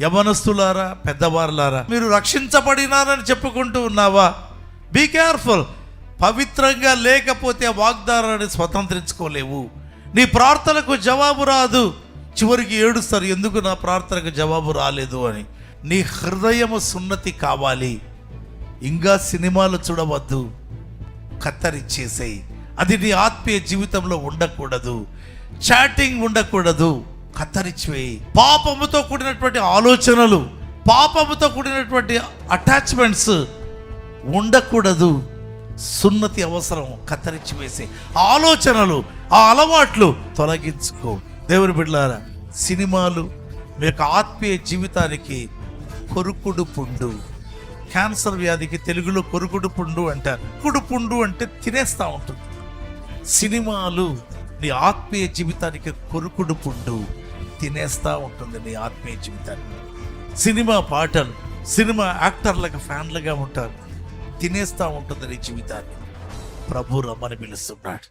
యవనస్తులారా, పెద్దవారులారా, మీరు రక్షించబడినారని చెప్పుకుంటూ ఉన్నావా? Be careful. పవిత్రంగా లేకపోతే ఆ వాగ్దానాన్ని స్వతంత్రించుకోలేవు. నీ ప్రార్థనకు జవాబు రాదు. చివరికి ఏడుస్తారు, ఎందుకు నా ప్రార్థనకు జవాబు రాలేదు అని. నీ హృదయము సున్నతి కావాలి. ఇంకా సినిమాలు చూడవద్దు, కత్తరిచ్చేసేయి. అది నీ ఆత్మీయ జీవితంలో ఉండకూడదు. చాటింగ్ ఉండకూడదు, కత్తరిచ్చివేయి. పాపముతో కూడినటువంటి ఆలోచనలు, పాపముతో కూడినటువంటి అటాచ్మెంట్స్ ఉండకూడదు. సున్నతి అవసరం, కత్తరించి వేసే ఆలోచనలు, ఆ అలవాట్లు తొలగించుకో. దేవుని బిడ్డలారా, సినిమాలు మీ యొక్క ఆత్మీయ జీవితానికి కొరుకుడు పుండు. క్యాన్సర్ వ్యాధికి తెలుగులో కొరుకుడు పుండు అంటారు. కొరుకుడు పుండు అంటే తినేస్తూ ఉంటుంది. సినిమాలు నీ ఆత్మీయ జీవితానికి కొరుకుడు పుండు, తినేస్తూ ఉంటుంది నీ ఆత్మీయ జీవితాన్ని. సినిమా పాటలు, సినిమా యాక్టర్లకు ఫ్యాన్లుగా ఉంటారు, తినేస్తూ ఉంటుంది నీ జీవితాన్ని. ప్రభు రమ్మని పిలుస్తున్నాడు.